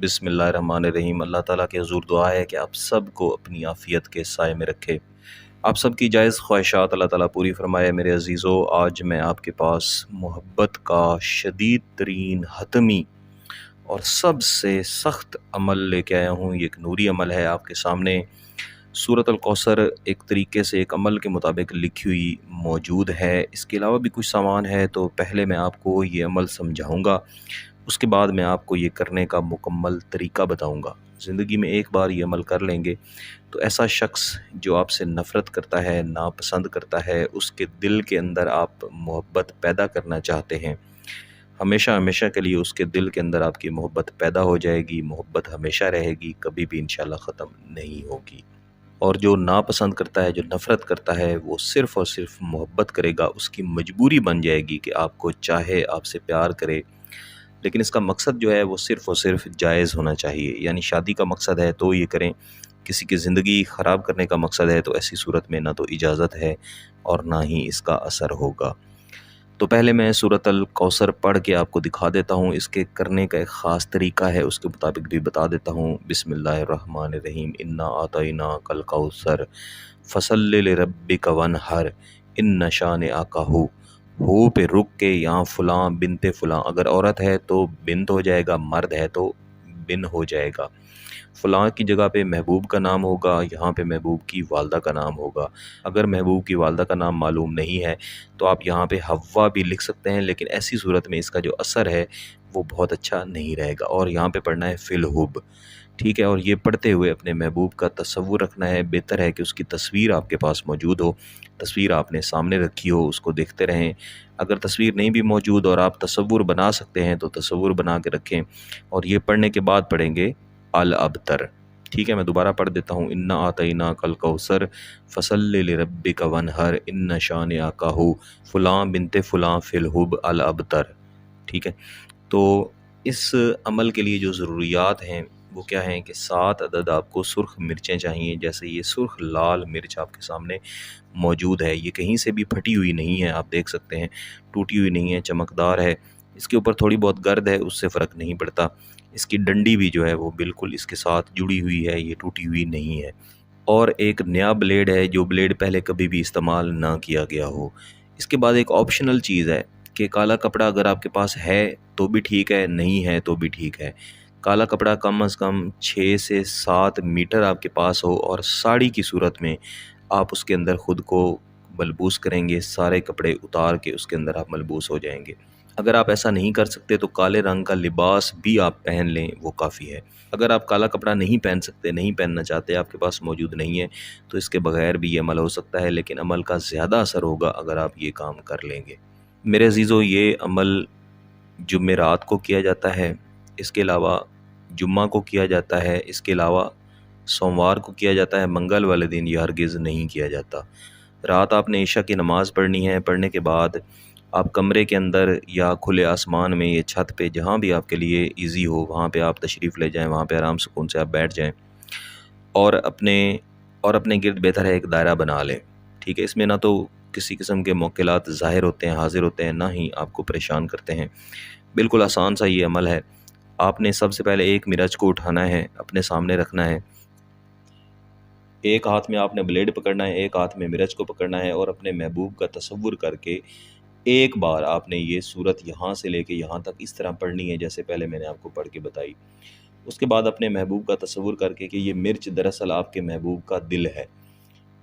بسم اللہ الرحمن الرحیم۔ اللہ تعالیٰ کے حضور دعا ہے کہ آپ سب کو اپنی عافیت کے سائے میں رکھے، آپ سب کی جائز خواہشات اللہ تعالیٰ پوری فرمائے۔ میرے عزیزو، آج میں آپ کے پاس محبت کا شدید ترین حتمی اور سب سے سخت عمل لے کے آیا ہوں۔ یہ ایک نوری عمل ہے آپ کے سامنے۔ سورۃ الکوثر ایک طریقے سے ایک عمل کے مطابق لکھی ہوئی موجود ہے، اس کے علاوہ بھی کچھ سامان ہے، تو پہلے میں آپ کو یہ عمل سمجھاؤں گا، اس کے بعد میں آپ کو یہ کرنے کا مکمل طریقہ بتاؤں گا۔ زندگی میں ایک بار یہ عمل کر لیں گے تو ایسا شخص جو آپ سے نفرت کرتا ہے، ناپسند کرتا ہے، اس کے دل کے اندر آپ محبت پیدا کرنا چاہتے ہیں، ہمیشہ ہمیشہ کے لیے اس کے دل کے اندر آپ کی محبت پیدا ہو جائے گی، محبت ہمیشہ رہے گی، کبھی بھی انشاءاللہ ختم نہیں ہوگی۔ اور جو ناپسند کرتا ہے، جو نفرت کرتا ہے، وہ صرف اور صرف محبت کرے گا، اس کی مجبوری بن جائے گی کہ آپ کو چاہے، آپ سے پیار کرے، لیکن اس کا مقصد جو ہے وہ صرف اور صرف جائز ہونا چاہیے۔ یعنی شادی کا مقصد ہے تو یہ کریں، کسی کی زندگی خراب کرنے کا مقصد ہے تو ایسی صورت میں نہ تو اجازت ہے اور نہ ہی اس کا اثر ہوگا۔ تو پہلے میں سورۃ الکوثر پڑھ کے آپ کو دکھا دیتا ہوں، اس کے کرنے کا ایک خاص طریقہ ہے، اس کے مطابق بھی بتا دیتا ہوں۔ بسم اللہ الرحمن الرحیم۔ انا اعطیناک الکوثر فصلی لربک وانحر ان شانئک ہو پہ رک کے یہاں فلاں بنت فلاں، اگر عورت ہے تو بنت ہو جائے گا، مرد ہے تو بن ہو جائے گا۔ فلاں کی جگہ پہ محبوب کا نام ہوگا، یہاں پہ محبوب کی والدہ کا نام ہوگا۔ اگر محبوب کی والدہ کا نام معلوم نہیں ہے تو آپ یہاں پہ حوا بھی لکھ سکتے ہیں، لیکن ایسی صورت میں اس کا جو اثر ہے وہ بہت اچھا نہیں رہے گا، اور یہاں پہ پڑھنا ہے فی الحب، ٹھیک ہے۔ اور یہ پڑھتے ہوئے اپنے محبوب کا تصور رکھنا ہے، بہتر ہے کہ اس کی تصویر آپ کے پاس موجود ہو، تصویر آپ نے سامنے رکھی ہو، اس کو دیکھتے رہیں۔ اگر تصویر نہیں بھی موجود اور آپ تصور بنا سکتے ہیں تو تصور بنا کے رکھیں، اور یہ پڑھنے کے بعد پڑھیں گے الابتر، ٹھیک ہے۔ میں دوبارہ پڑھ دیتا ہوں۔ انا اعطیناک الکوثر فصلی لربک وانحر ان شانئک فلاں بنت فلاں فی الحب الابتر، ٹھیک ہے۔ تو اس عمل کے لیے جو ضروریات ہیں وہ کیا ہیں کہ 7 عدد آپ کو سرخ مرچیں چاہیے، جیسے یہ سرخ لال مرچ آپ کے سامنے موجود ہے، یہ کہیں سے بھی پھٹی ہوئی نہیں ہے، آپ دیکھ سکتے ہیں، ٹوٹی ہوئی نہیں ہے، چمکدار ہے، اس کے اوپر تھوڑی بہت گرد ہے، اس سے فرق نہیں پڑتا۔ اس کی ڈنڈی بھی جو ہے وہ بالکل اس کے ساتھ جڑی ہوئی ہے، یہ ٹوٹی ہوئی نہیں ہے۔ اور ایک نیا بلیڈ ہے، جو بلیڈ پہلے کبھی بھی استعمال نہ کیا گیا ہو۔ اس کے بعد ایک آپشنل چیز ہے کہ کالا کپڑا اگر آپ کے پاس ہے تو بھی ٹھیک ہے، نہیں ہے تو بھی ٹھیک ہے۔ کالا کپڑا کم از کم 6 سے 7 میٹر آپ کے پاس ہو، اور ساڑی کی صورت میں آپ اس کے اندر خود کو ملبوس کریں گے، سارے کپڑے اتار کے اس کے اندر آپ ملبوس ہو جائیں گے۔ اگر آپ ایسا نہیں کر سکتے تو کالے رنگ کا لباس بھی آپ پہن لیں، وہ کافی ہے۔ اگر آپ کالا کپڑا نہیں پہن سکتے، نہیں پہننا چاہتے، آپ کے پاس موجود نہیں ہے، تو اس کے بغیر بھی یہ عمل ہو سکتا ہے، لیکن عمل کا زیادہ اثر ہوگا اگر آپ یہ کام کر لیں گے۔ میرے عزیزو، یہ عمل جمعرات کو کیا جاتا ہے، اس کے علاوہ جمعہ کو کیا جاتا ہے، اس کے علاوہ سوموار کو کیا جاتا ہے، منگل والے دن یہ ہرگز نہیں کیا جاتا۔ رات آپ نے عشاء کی نماز پڑھنی ہے، پڑھنے کے بعد آپ کمرے کے اندر یا کھلے آسمان میں، یہ چھت پہ، جہاں بھی آپ کے لیے ایزی ہو وہاں پہ آپ تشریف لے جائیں، وہاں پہ آرام سکون سے آپ بیٹھ جائیں، اور اپنے گرد بہتر ہے ایک دائرہ بنا لیں، ٹھیک ہے۔ اس میں نہ تو کسی قسم کے موکلات ظاہر ہوتے ہیں، حاضر ہوتے ہیں، نہ ہی آپ کو پریشان کرتے ہیں۔ بالکل آسان سا یہ عمل ہے۔ آپ نے سب سے پہلے ایک مرچ کو اٹھانا ہے، اپنے سامنے رکھنا ہے، ایک ہاتھ میں آپ نے بلیڈ پکڑنا ہے، ایک ہاتھ میں مرچ کو پکڑنا ہے، اور اپنے محبوب کا تصور کر کے ایک بار آپ نے یہ صورت یہاں سے لے کے یہاں تک اس طرح پڑھنی ہے جیسے پہلے میں نے آپ کو پڑھ کے بتائی۔ اس کے بعد اپنے محبوب کا تصور کر کے کہ یہ مرچ دراصل آپ کے محبوب کا دل ہے،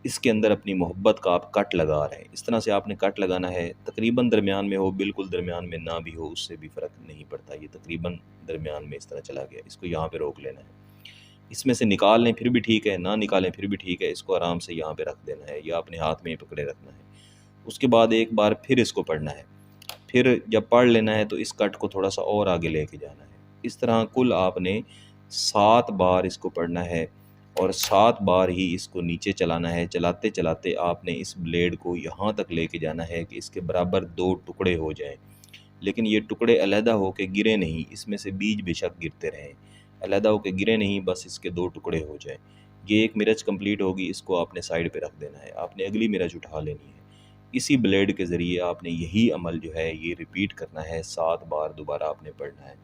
اس کے اندر اپنی محبت کا آپ کٹ لگا رہے ہیں۔ اس طرح سے آپ نے کٹ لگانا ہے، تقریباً درمیان میں ہو، بالکل درمیان میں نہ بھی ہو، اس سے بھی فرق نہیں پڑتا، یہ تقریباً درمیان میں اس طرح چلا گیا، اس کو یہاں پہ روک لینا ہے۔ اس میں سے نکال لیں پھر بھی ٹھیک ہے، نہ نکالیں پھر بھی ٹھیک ہے، اس کو آرام سے یہاں پہ رکھ دینا ہے یا اپنے ہاتھ میں ہی پکڑے رکھنا ہے۔ اس کے بعد ایک بار پھر اس کو پڑھنا ہے، پھر جب پڑھ لینا ہے تو اس کٹ کو تھوڑا سا اور آگے لے کے جانا ہے۔ اس طرح کل آپ نے 7 بار اس کو پڑھنا ہے، اور 7 بار ہی اس کو نیچے چلانا ہے۔ چلاتے چلاتے آپ نے اس بلیڈ کو یہاں تک لے کے جانا ہے کہ اس کے برابر 2 ٹکڑے ہو جائیں، لیکن یہ ٹکڑے علیحدہ ہو کے گرے نہیں، اس میں سے بیج بے شک گرتے رہیں، علیحدہ ہو کے گرے نہیں، بس اس کے 2 ٹکڑے ہو جائیں۔ یہ ایک مرچ کمپلیٹ ہوگی، اس کو آپ نے سائیڈ پہ رکھ دینا ہے، آپ نے اگلی مرچ اٹھا لینی ہے۔ اسی بلیڈ کے ذریعے آپ نے یہی عمل جو ہے یہ ریپیٹ کرنا ہے، 7 بار دوبارہ آپ نے پڑھنا ہے۔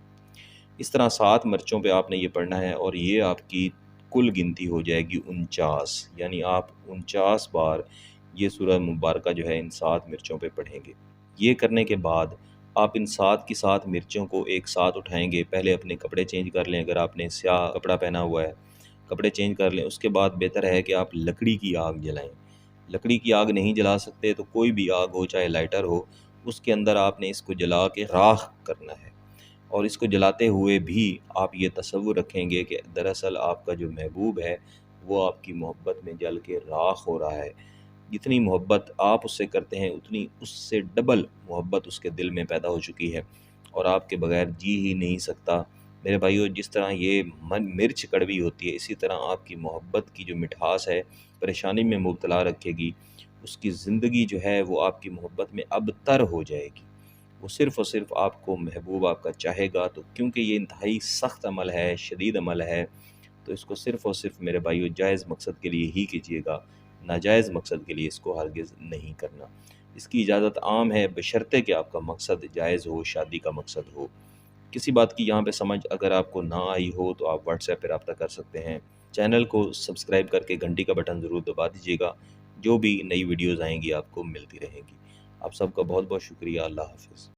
اس طرح 7 مرچوں پہ آپ نے یہ پڑھنا ہے، اور یہ آپ کی کل گنتی ہو جائے گی 49، یعنی آپ 49 بار یہ سورہ مبارکہ جو ہے ان 7 مرچوں پہ پڑھیں گے۔ یہ کرنے کے بعد آپ ان 7 کی 7 مرچوں کو ایک ساتھ اٹھائیں گے۔ پہلے اپنے کپڑے چینج کر لیں، اگر آپ نے سیاہ کپڑا پہنا ہوا ہے کپڑے چینج کر لیں۔ اس کے بعد بہتر ہے کہ آپ لکڑی کی آگ جلائیں۔ لکڑی کی آگ نہیں جلا سکتے تو کوئی بھی آگ ہو، چاہے لائٹر ہو، اس کے اندر آپ نے اس کو جلا کے راکھ کرنا ہے۔ اور اس کو جلاتے ہوئے بھی آپ یہ تصور رکھیں گے کہ دراصل آپ کا جو محبوب ہے وہ آپ کی محبت میں جل کے راکھ ہو رہا ہے۔ جتنی محبت آپ اس سے کرتے ہیں اتنی اس سے ڈبل محبت اس کے دل میں پیدا ہو چکی ہے، اور آپ کے بغیر جی ہی نہیں سکتا۔ میرے بھائیو، جس طرح یہ مرچ کڑوی ہوتی ہے، اسی طرح آپ کی محبت کی جو مٹھاس ہے پریشانی میں مبتلا رکھے گی۔ اس کی زندگی جو ہے وہ آپ کی محبت میں ابتر ہو جائے گی۔ وہ صرف اور صرف آپ کو محبوب آپ کا چاہے گا، تو کیونکہ یہ انتہائی سخت عمل ہے، شدید عمل ہے، تو اس کو صرف اور صرف میرے بھائیو جائز مقصد کے لیے ہی کیجیے گا، ناجائز مقصد کے لیے اس کو ہرگز نہیں کرنا۔ اس کی اجازت عام ہے بشرطے کہ آپ کا مقصد جائز ہو، شادی کا مقصد ہو۔ کسی بات کی یہاں پہ سمجھ اگر آپ کو نہ آئی ہو تو آپ واٹس ایپ پہ رابطہ کر سکتے ہیں۔ چینل کو سبسکرائب کر کے گھنٹی کا بٹن ضرور دبا دیجیے گا، جو بھی نئی ویڈیوز آئیں گی آپ کو ملتی رہیں گی۔ آپ سب کا بہت بہت شکریہ۔ اللہ حافظ۔